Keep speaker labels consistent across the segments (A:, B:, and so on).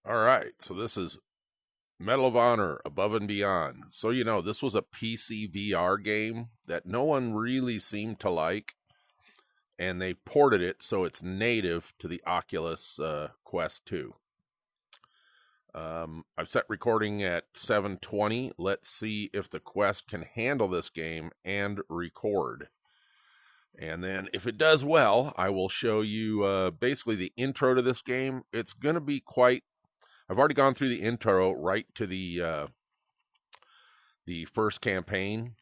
A: All right, so this is Medal of Honor Above and Beyond. So, this was a PCVR game that no one really seemed to like, and they ported it so it's native to the Oculus Quest 2. I've set recording at 720. Let's see if the Quest can handle this game and record. And then if it does well, I will show you basically the intro to this game. It's going to be I've already gone through the intro right to the first campaign.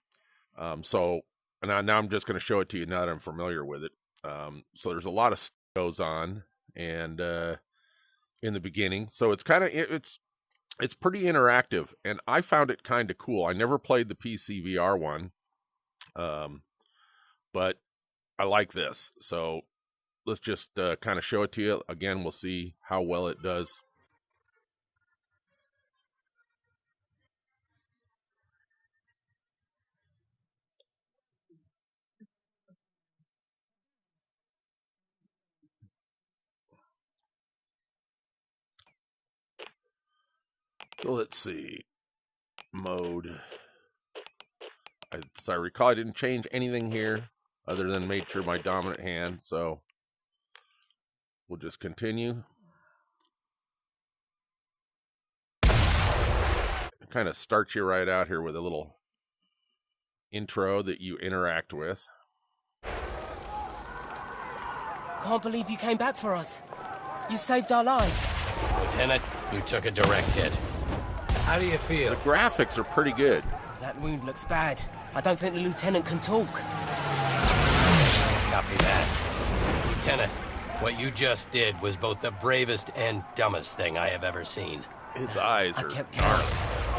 A: So now I'm just going to show it to you now that I'm familiar with it. So there's a lot of stuff that goes on and in the beginning. So it's it's pretty interactive, and I found it kind of cool. I never played the PCVR one, but I like this. So let's just kind of show it to you. Again, we'll see how well it does. So let's see. Mode. As I recall, I didn't change anything here other than made sure my dominant hand. So we'll just continue. It kind of starts you right out here with a little intro that you interact with.
B: Can't believe you came back for us. You saved our lives.
C: Lieutenant, you took a direct hit. How do you feel?
A: The graphics are pretty good.
B: That wound looks bad. I don't think the lieutenant can talk.
C: Copy that. Lieutenant, what you just did was both the bravest and dumbest thing I have ever seen.
A: His eyes
B: I
A: are
B: kept count.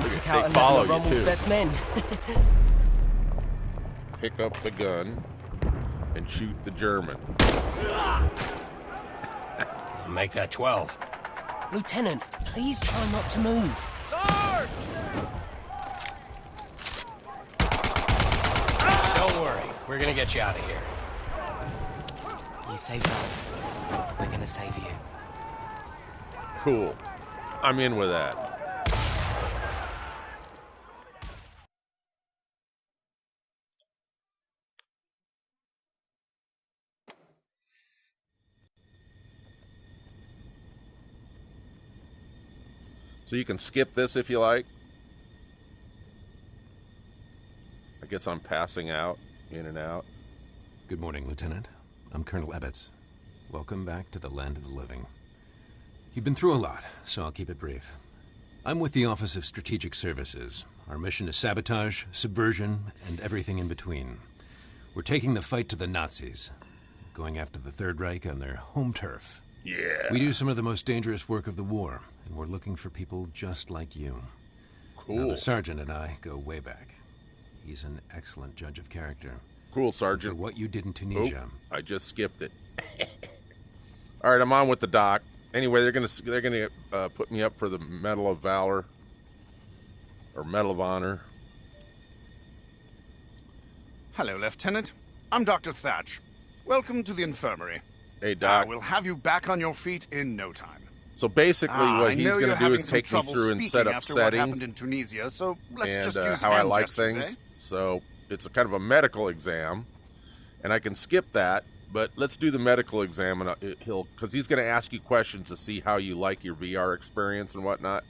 B: You took out
A: they
B: 11
A: follow
B: of
A: you
B: Rommel's
A: too.
B: best men.
A: Pick up the gun and shoot the German.
C: Make that 12.
B: Lieutenant, please try not to move.
C: Sarge! Don't worry. We're gonna get you out of here.
B: You saved us. We're gonna save you.
A: Cool. I'm in with that. So you can skip this if you like. I guess I'm passing out, in and out.
D: Good morning, Lieutenant. I'm Colonel Ebbets. Welcome back to the land of the living. You've been through a lot, so I'll keep it brief. I'm with the Office of Strategic Services. Our mission is sabotage, subversion, and everything in between. We're taking the fight to the Nazis, going after the Third Reich on their home turf.
A: Yeah.
D: We do some of the most dangerous work of the war, and we're looking for people just like you.
A: Cool.
D: Now, the sergeant and I go way back. He's an excellent judge of character.
A: Cool,
D: For
A: Sergeant.
D: what you did in Tunisia.
A: I just skipped it. All right, I'm on with the doc. Anyway, they're gonna put me up for the Medal of Valor or Medal of Honor.
E: Hello, Lieutenant. I'm Dr. Thatch. Welcome to the infirmary.
A: Hey, Doc.
E: We'll have you back on your feet in no time.
A: So basically, what
E: I
A: he's
E: know
A: going
E: you're
A: to do
E: having
A: is
E: some
A: take me
E: trouble
A: through and set
E: speaking
A: up
E: after what
A: settings
E: happened in Tunisia, so let's
A: and
E: just use
A: how I
E: hand
A: like
E: gestures,
A: things.
E: eh?
A: So it's a kind of a medical exam, and I can skip that. But let's do the medical exam, and because he's going to ask you questions to see how you like your VR experience and whatnot.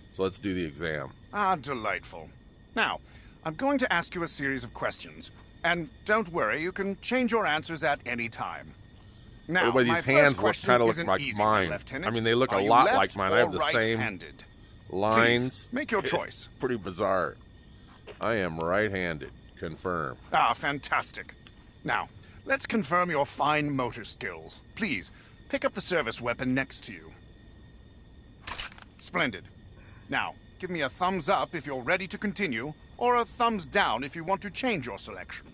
A: So let's do the exam.
E: Ah, delightful. Now, I'm going to ask you a series of questions, and don't worry, you can change your answers at any time. Now,
A: Everybody,
E: my
A: these hands
E: first
A: look
E: question
A: kind of
E: is
A: look
E: an
A: like
E: easy one,
A: mine.
E: Lieutenant.
A: I mean, they look a
E: Are you
A: lot
E: left
A: like mine. I have
E: or
A: the same
E: right-handed?
A: lines.
E: Please, make your choice.
A: Pretty bizarre. I am right-handed. Confirm.
E: Ah, fantastic. Now, let's confirm your fine motor skills. Please, pick up the service weapon next to you. Splendid. Now, give me a thumbs up if you're ready to continue, or a thumbs down if you want to change your selection.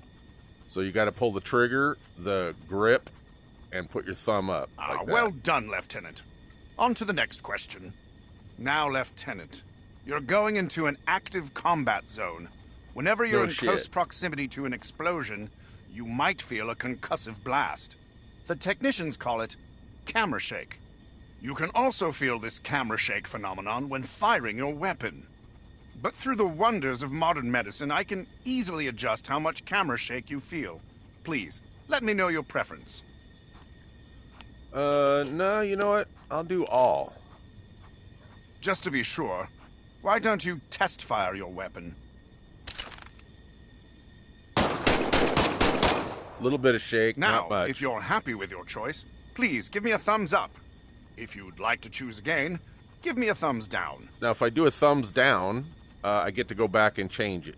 A: So you got to pull the trigger, the grip, and put your thumb up.
E: Ah,
A: like that.
E: well done, Lieutenant. On to the next question. Now, Lieutenant, you're going into an active combat zone. Whenever you're
A: No
E: in close
A: shit.
E: proximity to an explosion, you might feel a concussive blast. The technicians call it camera shake. You can also feel this camera shake phenomenon when firing your weapon. But through the wonders of modern medicine, I can easily adjust how much camera shake you feel. Please, let me know your preference.
A: No, you know what? I'll do all.
E: Just to be sure, why don't you test fire your weapon?
A: Little bit of shake,
E: Now,
A: not much.
E: if you're happy with your choice, please give me a thumbs up. If you'd like to choose again, give me a thumbs down.
A: Now, if I do a thumbs down, I get to go back and change it.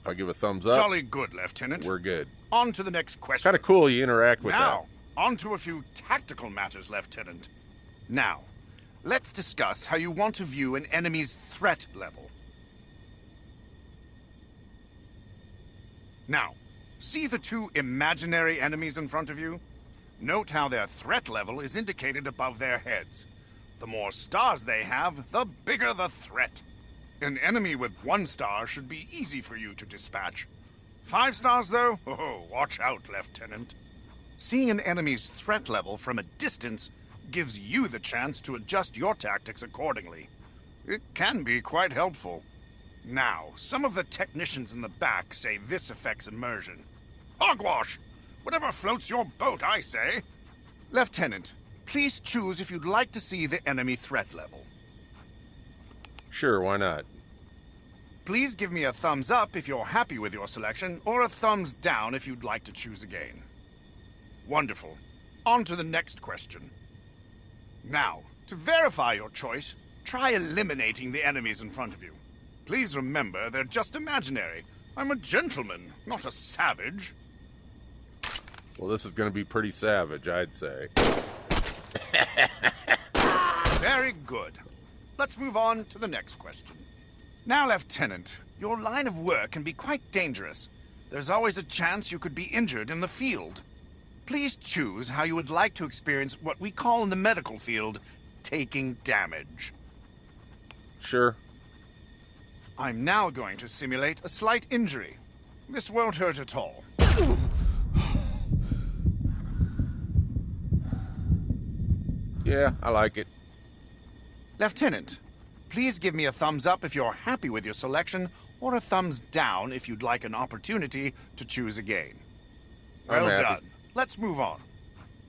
A: If I give a thumbs up,
E: Jolly good, Lieutenant.
A: we're good.
E: On to the next question.
A: Kind of cool you interact with
E: Now, on to a few tactical matters, Lieutenant. Now, let's discuss how you want to view an enemy's threat level. Now, see the two imaginary enemies in front of you? Note how their threat level is indicated above their heads. The more stars they have, the bigger the threat. An enemy with 1 star should be easy for you to dispatch. 5 stars, though? Oh, watch out, Lieutenant. Seeing an enemy's threat level from a distance gives you the chance to adjust your tactics accordingly. It can be quite helpful. Now, some of the technicians in the back say this affects immersion. Hogwash! Whatever floats your boat, I say. Lieutenant, please choose if you'd like to see the enemy threat level.
A: Sure, why not?
E: Please give me a thumbs up if you're happy with your selection, or a thumbs down if you'd like to choose again. Wonderful. On to the next question. Now, to verify your choice, try eliminating the enemies in front of you. Please remember, they're just imaginary. I'm a gentleman, not a savage.
A: Well, this is going to be pretty savage, I'd say.
E: Very good. Let's move on to the next question. Now, Lieutenant, your line of work can be quite dangerous. There's always a chance you could be injured in the field. Please choose how you would like to experience what we call in the medical field taking damage.
A: Sure.
E: I'm now going to simulate a slight injury. This won't hurt at all.
A: Yeah, I like it.
E: Lieutenant, please give me a thumbs up if you're happy with your selection, or a thumbs down if you'd like an opportunity to choose again.
A: I'm
E: Well
A: happy.
E: done. Let's move on.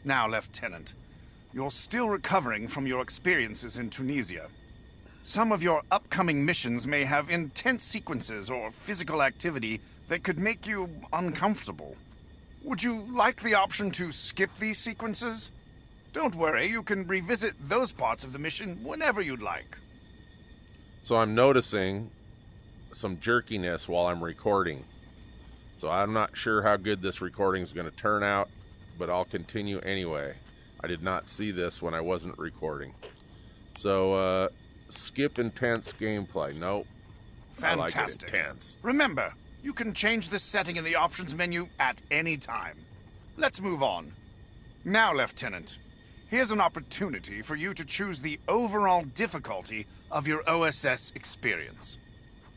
E: Now, Lieutenant, you're still recovering from your experiences in Tunisia. Some of your upcoming missions may have intense sequences or physical activity that could make you uncomfortable. Would you like the option to skip these sequences? Don't worry, you can revisit those parts of the mission whenever you'd like.
A: So I'm noticing some jerkiness while I'm recording. So I'm not sure how good this recording is going to turn out, but I'll continue anyway. I did not see this when I wasn't recording. So, skip intense gameplay. Nope.
E: Fantastic.
A: I like it intense.
E: Remember, you can change this setting in the options menu at any time. Let's move on. Now, Lieutenant, here's an opportunity for you to choose the overall difficulty of your OSS experience.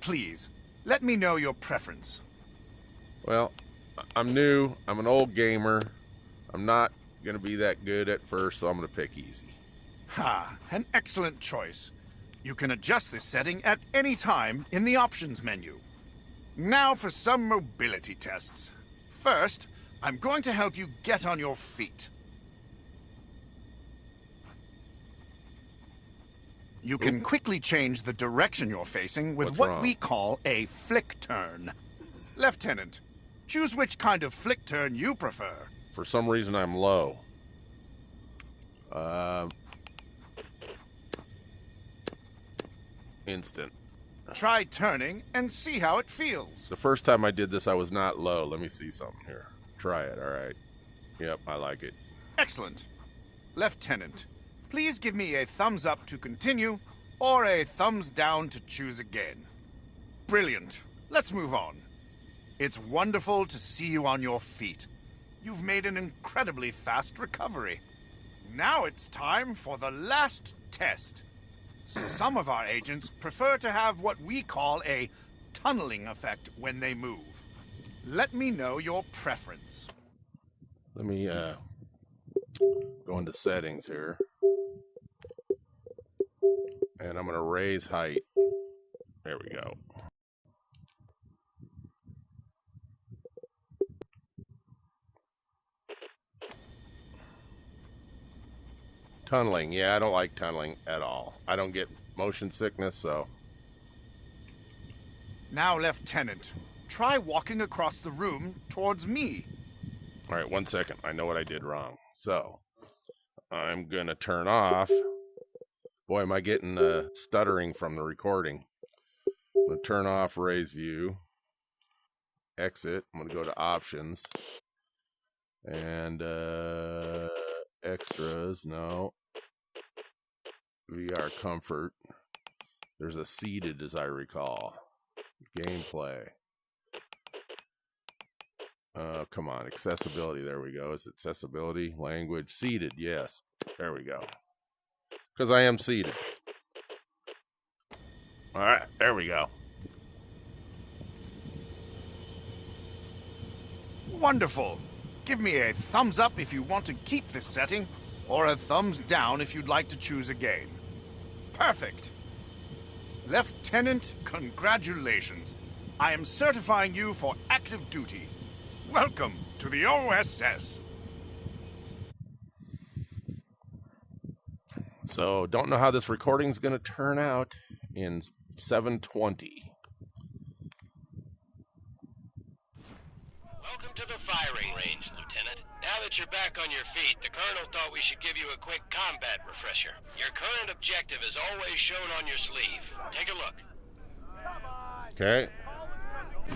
E: Please, let me know your preference.
A: Well, I'm new. I'm an old gamer. I'm not going to be that good at first, so I'm going to pick easy.
E: Ha, an excellent choice. You can adjust this setting at any time in the options menu. Now for some mobility tests. First, I'm going to help you get on your feet. You can quickly change the direction you're facing with
A: What's
E: what
A: wrong?
E: we call a flick turn. Lieutenant, choose which kind of flick turn you prefer.
A: For some reason, I'm low. Instant.
E: Try turning and see how it feels.
A: The first time I did this, I was not low. Let me see something here. Try it, all right. Yep, I like it.
E: Excellent. Lieutenant, please give me a thumbs up to continue, or a thumbs down to choose again. Brilliant. Let's move on. It's wonderful to see you on your feet. You've made an incredibly fast recovery. Now it's time for the last test. Some of our agents prefer to have what we call a tunneling effect when they move. Let me know your preference.
A: Let me go into settings here. And I'm going to raise height. There we go. Tunneling. Yeah, I don't like tunneling at all. I don't get motion sickness, so...
E: Now, Lieutenant, try walking across the room towards me.
A: All right, 1 second. I know what I did wrong. So, I'm going to turn off... Boy, am I getting stuttering from the recording. I'm going to turn off raise view. Exit. I'm going to go to options. And extras. No. VR comfort. There's a seated, as I recall. Gameplay. Come on. Accessibility. There we go. Is it accessibility? Language. Seated. Yes. There we go. Because I am seated. All right, there we go.
E: Wonderful. Give me a thumbs up if you want to keep this setting, or a thumbs down if you'd like to choose again. Perfect. Lieutenant, congratulations. I am certifying you for active duty. Welcome to the OSS.
A: So, don't know how this recording is going to turn out in 720.
C: Welcome to the firing range, Lieutenant. Now that you're back on your feet, the Colonel thought we should give you a quick combat refresher. Your current objective is always shown on your sleeve. Take a look.
A: Okay.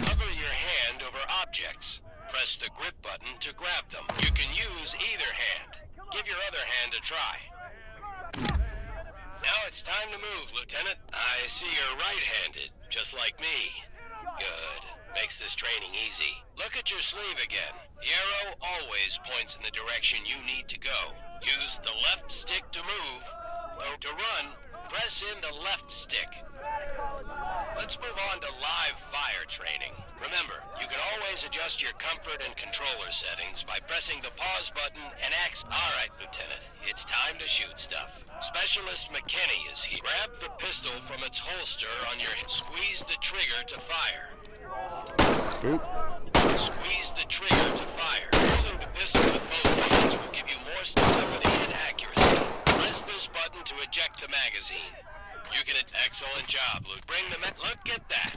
C: Hover your hand over objects. Press the grip button to grab them. You can use either hand. Give your other hand a try. Now it's time to move, Lieutenant. I see you're right-handed, just like me. Good. Makes this training easy. Look at your sleeve again. The arrow always points in the direction you need to go. Use the left stick to move. Or to run, press in the left stick. Let's move on to live fire training. Remember, you can always adjust your comfort and controller settings by pressing the pause button and X. All right, Lieutenant, it's time to shoot stuff. Specialist McKinney is here. Grab the pistol from its holster on your hip. Squeeze the trigger to fire.
A: Oop.
C: Squeeze the trigger to fire. Holding the pistol with both hands will give you more stability and accuracy. Press this button to eject the magazine. You can... Excellent job, Luke. Bring the Look at that.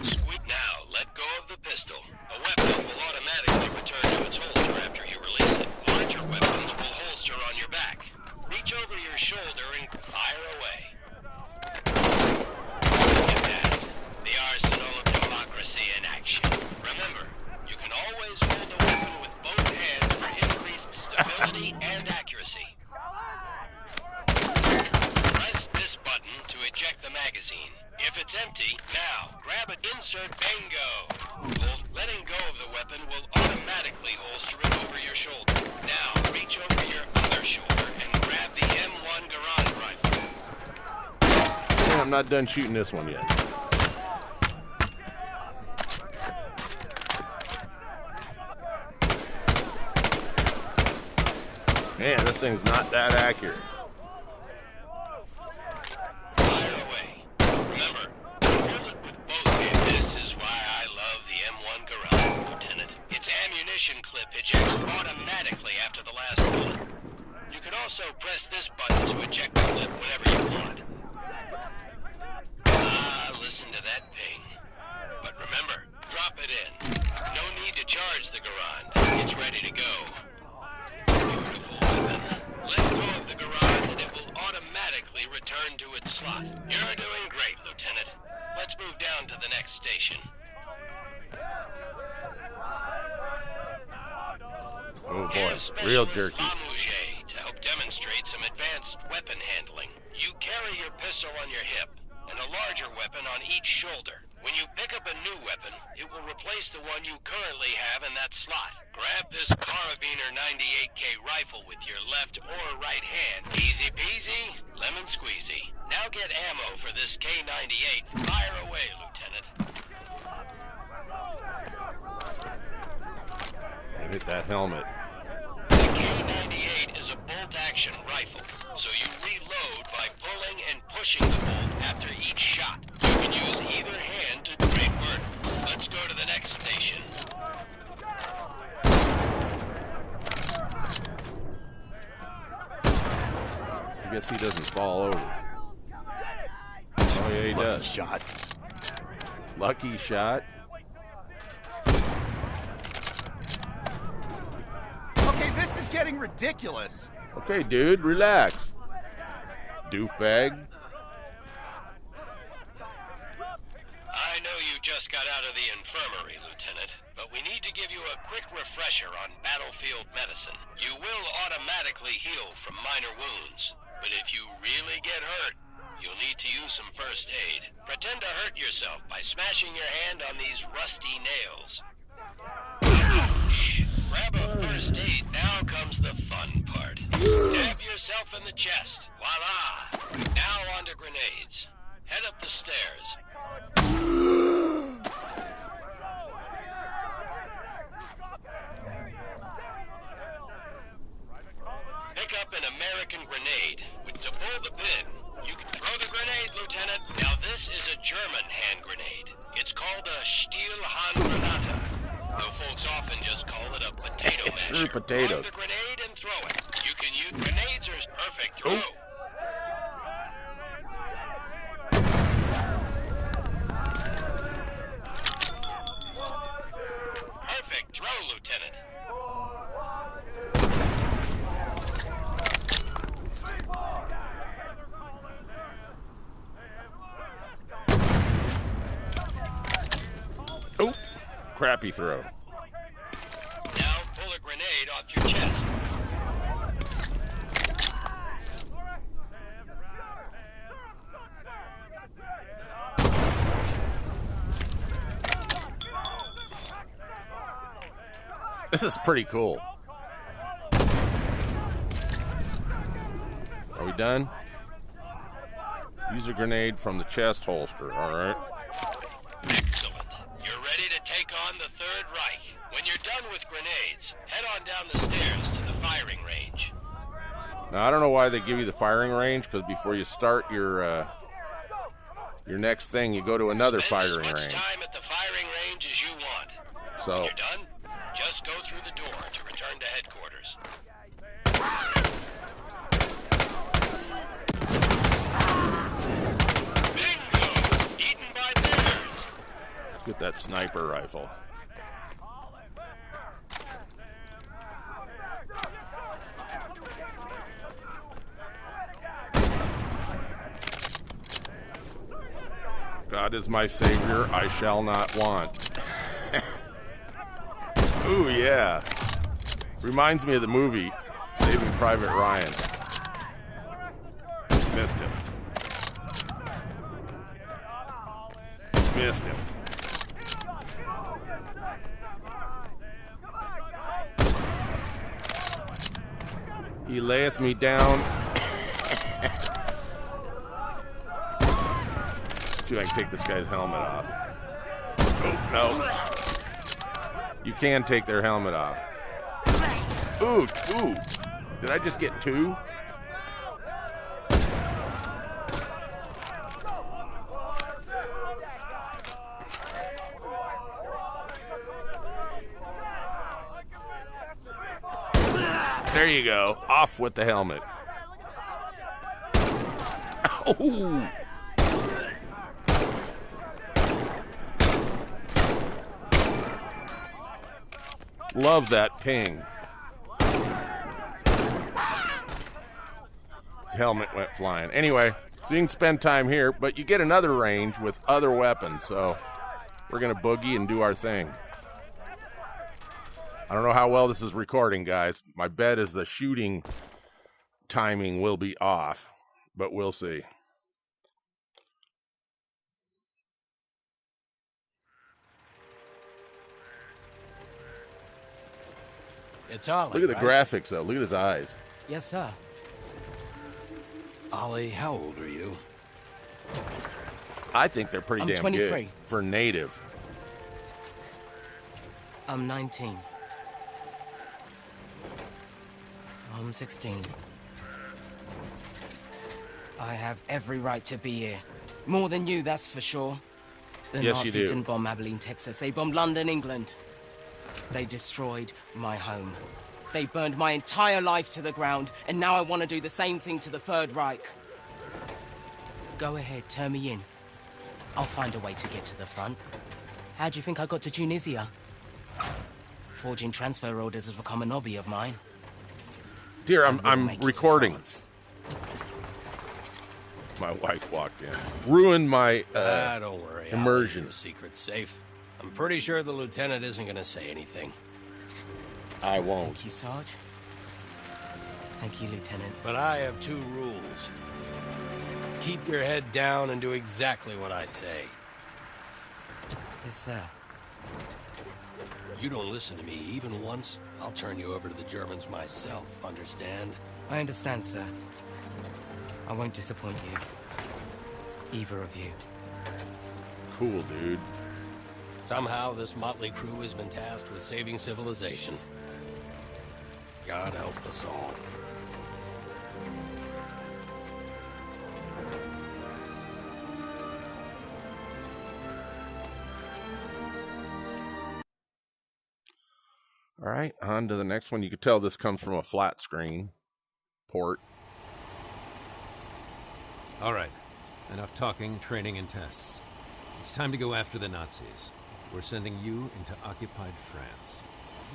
C: Now, let go of the pistol. A weapon will automatically return to its holster after you release it. Larger weapons will holster on your back. Reach over your shoulder and fire away. Look at that. The arsenal of democracy in action. Remember, you can always hold a weapon with both hands for increased stability and accuracy. Press this button to eject the magazine. If it's empty, now, grab it, insert, bingo. Letting go of the weapon will automatically holster it over your shoulder. Now, reach over your other shoulder and grab the M1 Garand rifle.
A: Yeah, I'm not done shooting this one yet. Man, this thing's not that accurate.
C: Fire away. Remember, hold it with both hands. This is why I love the M1 Garand, Lieutenant. Its ammunition clip ejects automatically after the last bullet. You can also press this button to eject the clip whenever you want. Ah, listen to that ping. But remember, drop it in. No need to charge the Garand. It's ready to go. Beautiful weapon. Let go of the Garand and it will automatically return to its slot. You're doing great, Lieutenant. Let's move down to the next station.
A: Oh boy, real jerky.
C: To help demonstrate some advanced weapon handling. You carry your pistol on your hip and a larger weapon on each shoulder. When you pick up a new weapon, it will replace the one you currently have in that slot. Grab this Carabiner 98K rifle with your left or right hand. Easy peasy, lemon squeezy. Now get ammo for this K98. Fire away, Lieutenant.
A: Hit that helmet.
C: The K98 is a bolt-action action rifle, so you reload by pulling and pushing the bolt after each shot. You can use either hand to great work. Let's go to the next station.
A: I guess he doesn't fall over. Oh yeah, he does.
E: Shot.
A: Lucky shot.
E: Okay, this is getting ridiculous.
A: Okay, dude, relax. Doofbag.
C: I know you just got out of the infirmary, Lieutenant, but we need to give you a quick refresher on battlefield medicine. You will automatically heal from minor wounds, but if you really get hurt, you'll need to use some first aid. Pretend to hurt yourself by smashing your hand on these rusty nails. Ouch! Grab a first aid. Now comes the fun part. Stab yourself in the chest. Voila! Now on to grenades. Head up the stairs. Pick up an American grenade. To pull the pin, you can throw the grenade, Lieutenant. Now this is a German hand grenade. It's called a Stielhandgranate. Though folks often just call it a potato masher.
A: Through potatoes.
C: Plug the grenade and throw it. You can use grenades or perfect throw.
A: Oh.
C: Perfect throw, Lieutenant.
A: Oh, crappy throw.
C: Now pull a grenade off your chest.
A: This is pretty cool. Are we done? Use a grenade from the chest holster, alright?
C: Excellent. You're ready to take on the Third Reich. When you're done with grenades, head on down the stairs to the firing range.
A: Now, I don't know why they give you the firing range, because before you start your next thing, you go to another firing
C: Spend as much
A: range.
C: time at the firing range as you want.
A: So,
C: When you're done, just go through the door to return to headquarters. Bingo! Eaten by bears!
A: get that sniper rifle. God is my savior, I shall not want. Ooh, yeah. Reminds me of the movie Saving Private Ryan. Missed him. Missed him. He layeth me down. See if I can take this guy's helmet off. Oh, no. You can take their helmet off. Ooh, ooh. Did I just get two? There you go. Off with the helmet. Oh! Love that ping. His helmet went flying. Anyway, so you can spend time here, but you get another range with other weapons, so we're going to boogie and do our thing. I don't know how well this is recording, guys. My bet is the shooting timing will be off, but we'll see.
F: It's Ollie.
A: Look at the
F: right?
A: graphics, though. Look at his eyes.
B: Yes, sir.
F: Ollie, how old are you?
A: I think they're pretty
B: I'm
A: damn
B: 23.
A: good for native.
B: I'm 19. I'm 16. I have every right to be here. More than you, that's for sure. The
A: Yes,
B: Nazis
A: you do.
B: didn't bomb Abilene, Texas. They bombed London, England. They destroyed my home. They burned my entire life to the ground, and now I want to do the same thing to the Third Reich. Go ahead, turn me in. I'll find a way to get to the front. How do you think I got to Tunisia? Forging transfer orders has become a hobby of mine.
A: Dear,
B: And we'll
A: I'm
B: make it to
A: recording.
B: France.
A: My wife walked in. Ruined my
F: Don't worry. I'll
A: immersion.
F: leave your secret safe. I'm pretty sure the lieutenant isn't going to say anything.
A: I won't.
B: Thank you, Sarge. Thank you, Lieutenant.
F: But I have 2 rules. Keep your head down and do exactly what I say.
B: Yes, sir.
F: You don't listen to me even once, I'll turn you over to the Germans myself, understand?
B: I understand, sir. I won't disappoint you. Either of you.
A: Cool, dude.
F: Somehow this motley crew has been tasked with saving civilization. God help us all.
A: All right, on to the next one. You can tell this comes from a flat screen port.
D: All right. Enough talking, training, and tests. It's time to go after the Nazis. We're sending you into occupied France.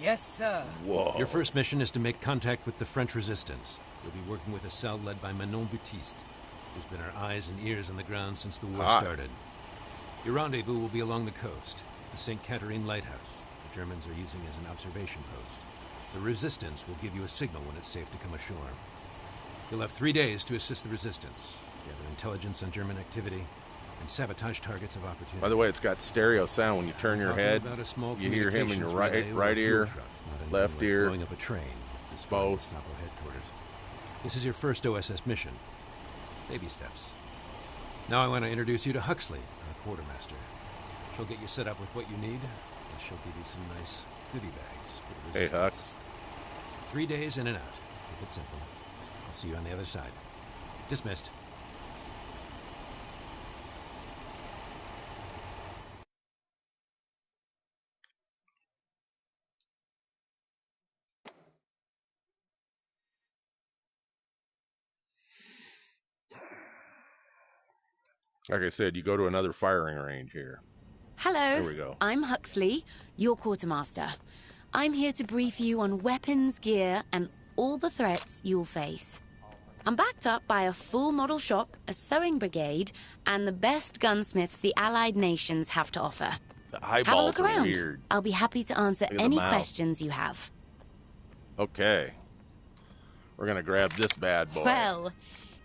B: Yes, sir.
A: Whoa.
D: Your first mission is to make contact with the French resistance. You'll be working with a cell led by Manon Baptiste, who's been our eyes and ears on the ground since the war started. Your rendezvous will be along the coast, the St. Catherine Lighthouse. The Germans are using as an observation post. The resistance will give you a signal when it's safe to come ashore. You'll have 3 days to assist the resistance, gather intelligence on German activity, and sabotage targets of opportunity.
A: By the way, it's got stereo sound. When you turn your head,
D: About a small
A: you hear him in your
D: communications relay
A: right
D: or a
A: ear,
D: fuel truck, not anything
A: left
D: like
A: ear,
D: blowing up a train.
A: both.
D: Gestapo headquarters. This is your first OSS mission. Baby steps. Now I want to introduce you to Huxley, our quartermaster. She'll get you set up with what you need, and she'll give you some nice goodie bags for the
A: Hey,
D: resistance.
A: Hux.
D: 3 days in and out. Keep it simple. I'll see you on the other side. Dismissed.
A: Like I said, you go to another firing range here.
G: Hello.
A: There we go.
G: I'm Huxley, your quartermaster. I'm here to brief you on weapons, gear, and all the threats you'll face. I'm backed up by a full model shop, a sewing brigade, and the best gunsmiths the Allied nations have to offer.
A: The
G: Have a
A: eyeballs
G: look
A: are
G: around.
A: weird.
G: I'll be happy to answer
A: Look at the
G: any
A: mouth.
G: questions you have.
A: Okay. We're going to grab this bad boy.
G: Well,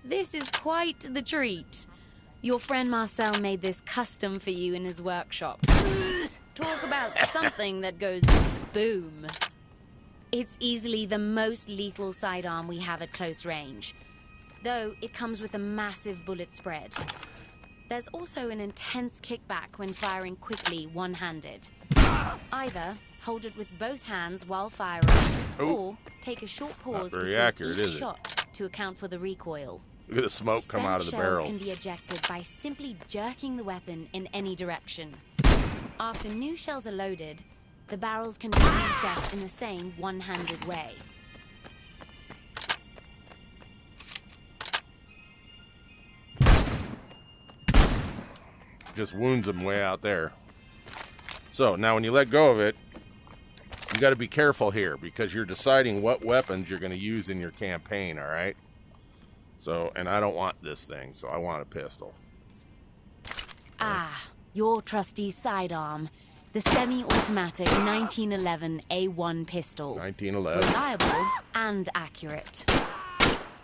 G: this is quite the treat. Your friend Marcel made this custom for you in his workshop. Talk about something that goes boom. It's easily the most lethal sidearm we have at close range, though it comes with a massive bullet spread. There's also an intense kickback when firing quickly one-handed. Either hold it with both hands while firing, or take a short pause
A: very
G: between
A: accurate,
G: each
A: is it?
G: shot to account for the recoil.
A: Look at the smoke come out of the
G: Spent shells
A: barrels.
G: can be ejected by simply jerking the weapon in any direction. After new shells are loaded, the barrels can be reset in the same one-handed way.
A: Just wounds them way out there. So now when you let go of it, you got to be careful here because you're deciding what weapons you're going to use in your campaign, all right? So, and I don't want this thing, so I want a pistol.
G: Ah, your trusty sidearm. The semi-automatic 1911 A1 pistol.
A: 1911.
G: Reliable and accurate.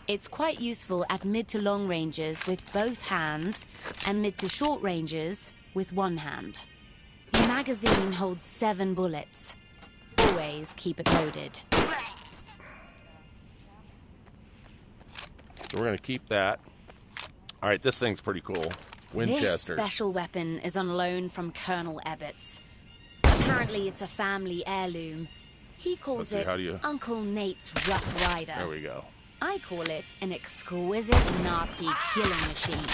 G: It's quite useful at mid to long ranges with both hands and mid to short ranges with one hand. The magazine holds 7 bullets. Always keep it loaded.
A: So we're going to keep that. All right, this thing's pretty cool. Winchester.
G: This special weapon is on loan from Colonel Ebbets. Apparently it's a family heirloom. He calls
A: Let's see,
G: it
A: how do you-
G: Uncle Nate's Rough Rider.
A: There we go.
G: I call it an exquisite Nazi killing machine.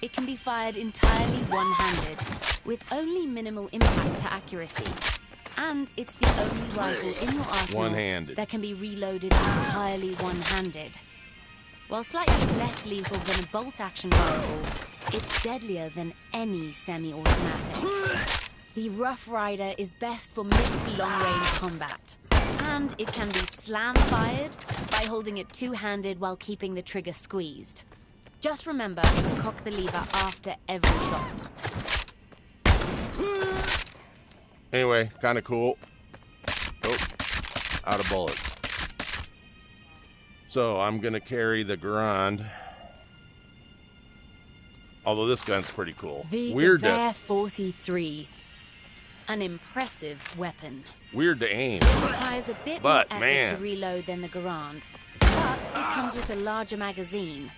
G: It can be fired entirely one-handed, with only minimal impact to accuracy. And it's the only rifle in your arsenal
A: One-handed.
G: that can be reloaded entirely one-handed. While slightly less lethal than a bolt-action rifle, it's deadlier than any semi-automatic. The Rough Rider is best for mid to long-range combat. And it can be slam-fired by holding it two-handed while keeping the trigger squeezed. Just remember to cock the lever after every shot.
A: Anyway, kind of cool. Oh, out of bullets. So I'm going to carry the Garand. Although this gun's pretty cool.
G: The
A: Weird
G: Gewehr
A: to
G: 43. An impressive weapon.
A: weird to aim.
G: It requires a bit more
A: But,
G: effort
A: man.
G: to reload than the Garand. But it comes with a larger magazine.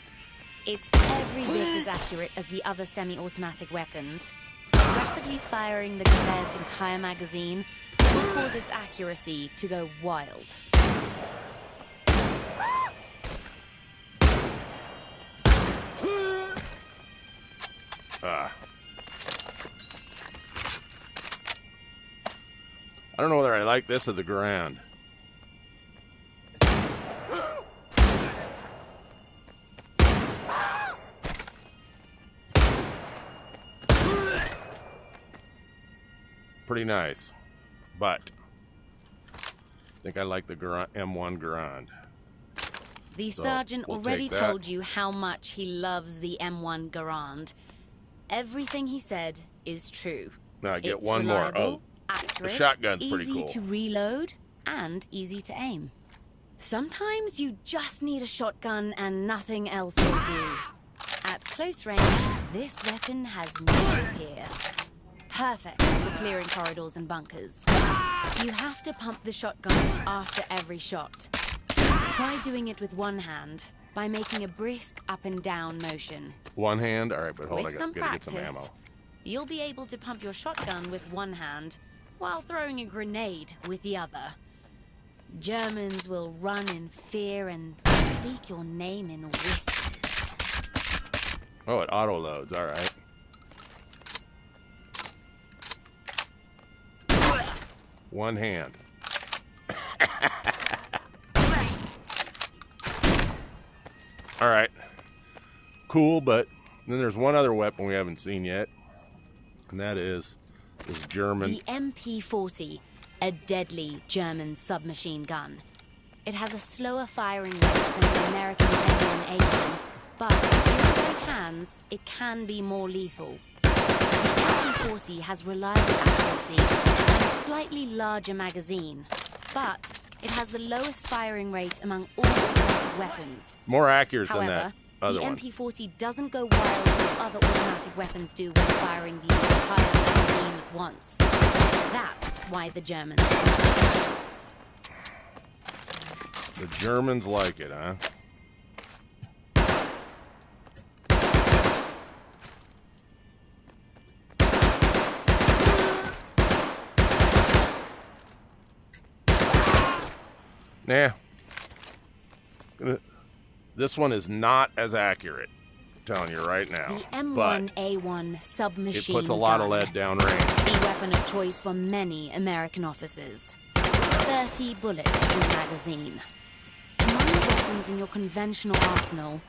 G: It's every bit as accurate as the other semi-automatic weapons. Rapidly firing the Gewehr's entire magazine will cause its accuracy to go wild.
A: I don't know whether I like this or the Garand. Pretty nice, but I think I like the M1 Garand.
G: The
A: So,
G: sergeant
A: we'll
G: already
A: take that.
G: told you how much he loves the M1 Garand. Everything he said is true.
A: Now I get
G: It's
A: one more.
G: reliable,
A: Oh,
G: accurate,
A: shotgun's pretty
G: easy
A: cool.
G: to reload, and easy to aim. Sometimes you just need a shotgun and nothing else will do. At close range, this weapon has no peer. Perfect for clearing corridors and bunkers. You have to pump the shotgun after every shot. Try doing it with one hand by making a brisk up and down motion.
A: one hand. All right, but hold on,
G: With
A: I
G: some
A: gotta get some
G: practice,
A: ammo.
G: you'll be able to pump your shotgun with one hand while throwing a grenade with the other. Germans will run in fear and speak your name in whispers.
A: Oh, it auto loads. All right. One hand. All right. Cool, but then there's one other weapon we haven't seen yet, and that is this German.
G: The MP40, a deadly German submachine gun. It has a slower firing rate than the American M1A1, but in the right hands, it can be more lethal. The MP40 has reliable accuracy and a slightly larger magazine, but it has the lowest firing rate among all automatic weapons.
A: More accurate than
G: However,
A: that other
G: the
A: one.
G: MP40 doesn't go wild like other automatic weapons do when firing the entire magazine at once. That's why the Germans.
A: The Germans like it, huh? Nah. This one is not as accurate. I'm telling you right now.
G: The
A: But
G: M1A1
A: it
G: submachine
A: puts a lot of
G: gun.
A: lead down range.
G: The weapon of choice for many American officers. 30 bullets in the magazine. Among the weapons in your conventional arsenal,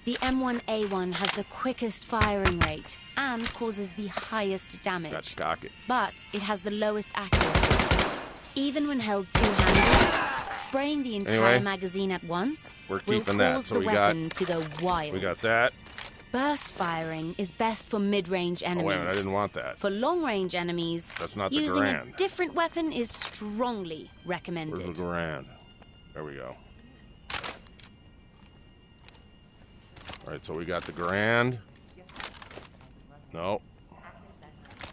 G: the M1A1 has the quickest firing rate and causes the highest
A: Got
G: damage.
A: to cock it.
G: But it has the lowest accuracy. Even when held two-handed, spraying the entire
A: Anyway,
G: magazine at once
A: we're
G: will
A: keeping that.
G: cause
A: So
G: the
A: we got-
G: weapon to go wild.
A: We got that.
G: Burst firing is best for mid-range
A: Oh,
G: enemies.
A: wait a minute. I didn't want that.
G: For long-range enemies,
A: That's not the
G: using a
A: Garand.
G: different weapon is strongly
A: Where's
G: recommended.
A: the Garand? There we go. All right, so we got the Garand. No.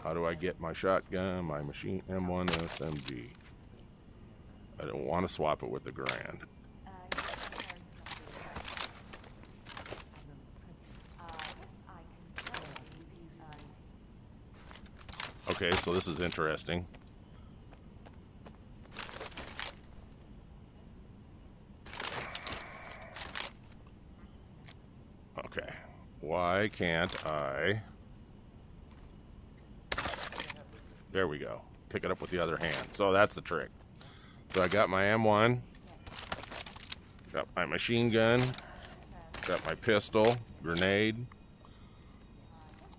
A: How do I get my shotgun, my machine M1 SMG? I don't want to swap it with the Garand. Okay, so this is interesting. Why can't I? There we go. Pick it up with the other hand. So that's the trick. So I got my M1. Got my machine gun. Got my pistol. Grenade.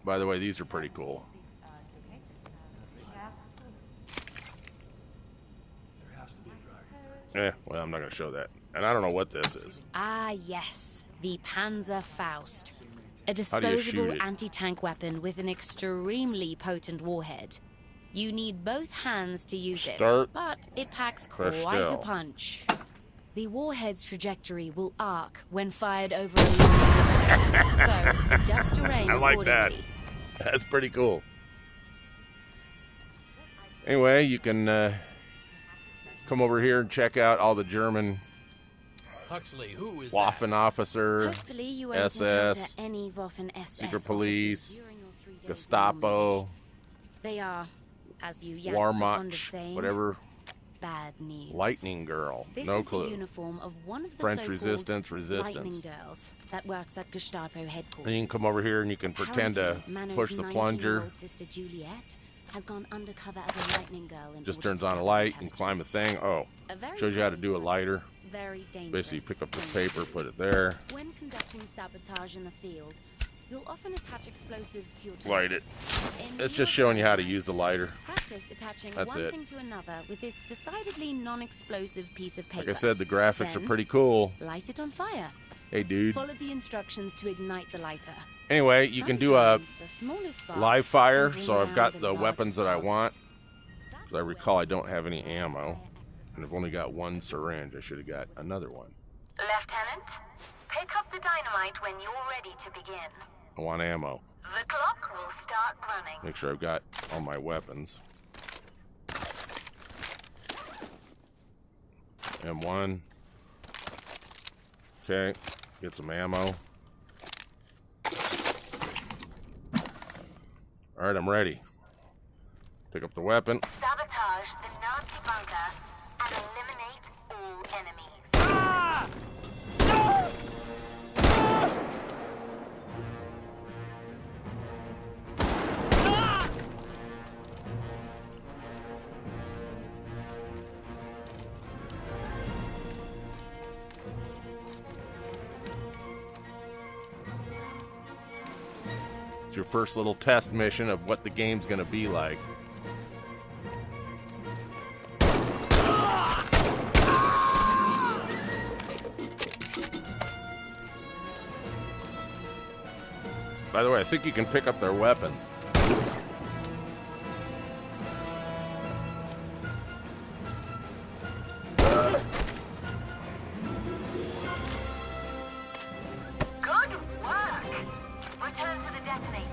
A: By the way, these are pretty cool. Well, I'm not going to show that. And I don't know what this is.
G: Ah, yes. The Panzer Faust. A
A: How do you shoot
G: disposable
A: it?
G: anti-tank weapon with an extremely potent warhead. You need both hands to use
A: Start.
G: it, but it packs
A: Press
G: quite a
A: down.
G: punch. The warhead's trajectory will arc when fired over a long distance, so adjust your aim
A: I like that.
G: accordingly.
A: That's pretty cool. Anyway, you can come over here and check out all the German
F: Huxley, who is
A: Waffen officer,
G: Hopefully you won't
A: SS,
G: encounter any Waffen SS
A: secret
G: officers
A: police,
G: during your 3 days long
A: Gestapo,
G: meeting. They are, as you Yanks are fond of
A: Wehrmacht,
G: saying,
A: whatever,
G: bad news.
A: Lightning Girl,
G: This
A: no
G: is the
A: clue.
G: uniform of one of the
A: French
G: so-called
A: resistance,
G: Lightning Girls that works at Gestapo headquarters.
A: And you can come over here and you can pretend to
G: Apparently, Mano's
A: push the plunger.
G: 19-year-old sister Juliet has gone undercover as a Lightning Girl. In
A: Just
G: order
A: turns
G: to
A: on a
G: gather
A: light and
G: intelligence.
A: climb a thing. Oh,
G: A very
A: shows you how to do a
G: dangerous,
A: lighter.
G: Very dangerous.
A: Basically, pick up this
G: thing.
A: paper, put it there,
G: When conducting sabotage in the field, you'll often attach explosives to your
A: light it.
G: In
A: It's
G: your
A: just showing you how to use the lighter.
G: Practice attaching
A: That's
G: one
A: it.
G: thing to another with this decidedly non-explosive piece of paper.
A: Like I said, the graphics are
G: Then
A: pretty cool.
G: Light it on fire.
A: Hey, dude.
G: Follow the instructions to ignite the lighter.
A: Anyway, you can do a
G: Sometimes the smallest spark
A: live fire,
G: can bring
A: so I've
G: down
A: got
G: the
A: the weapons
G: largest
A: that I want.
G: target.
A: As I recall, I don't have any ammo. And I've only got one syringe. I should have got another one.
H: Lieutenant, pick up the dynamite when you're ready to begin.
A: I want ammo.
H: The clock will start running.
A: Make sure I've got all my weapons. M1. Okay, get some ammo. All right, I'm ready. Pick up the weapon.
H: Sabotage the Nazi bunker and eliminate all enemies.
A: It's your first little test mission of what the game's gonna be like. By the way, I think you can pick up their weapons. Oops.
H: Good work! Return to the detonator.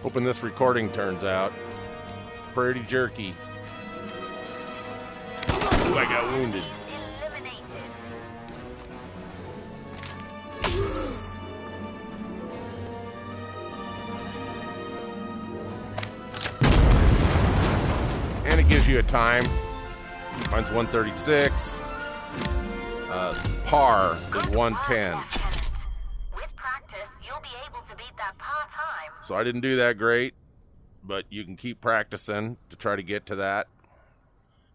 A: Hoping this recording turns out pretty jerky. Ooh, I got wounded.
H: Eliminated.
A: And it gives you a time. Mine's 136. Par is
H: Good
A: 110.
H: work, Lieutenant. With practice, you'll be able to beat that par time.
A: So I didn't do that great, but you can keep practicing to try to get to that.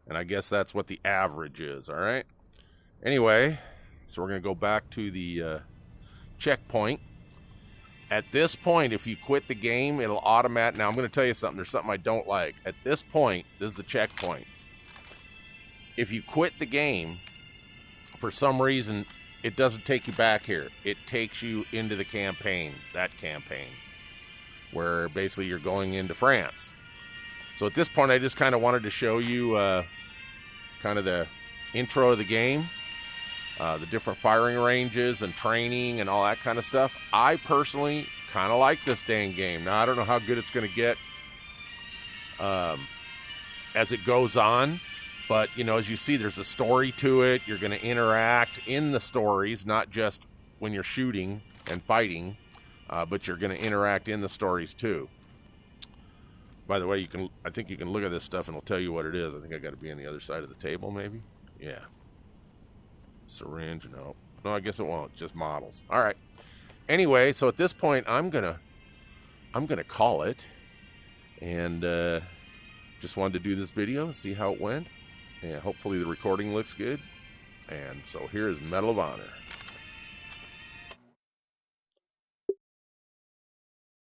A: And I guess that's what the average is, all right? Anyway, so we're going to go back to the checkpoint. At this point, if you quit the game, it'll automatic. Now, I'm going to tell you something. There's something I don't like. At this point, this is the checkpoint. If you quit the game, for some reason, it doesn't take you back here. It takes you into the campaign, that campaign, where basically you're going into France. So at this point, I just kind of wanted to show you kind of the intro of the game, the different firing ranges and training and all that kind of stuff. I personally kind of like this dang game. Now, I don't know how good it's going to get as it goes on. But, you know, as you see, there's a story to it. You're going to interact in the stories, not just when you're shooting and fighting, but you're going to interact in the stories too. By the way, I think you can look at this stuff and it'll tell you what it is. I think I got to be on the other side of the table, maybe. Yeah. Syringe, no. No, I guess it won't. Just models. All right. Anyway, so at this point, I'm gonna call it, and just wanted to do this video, see how it went, and hopefully the recording looks good. And so here is Medal of Honor.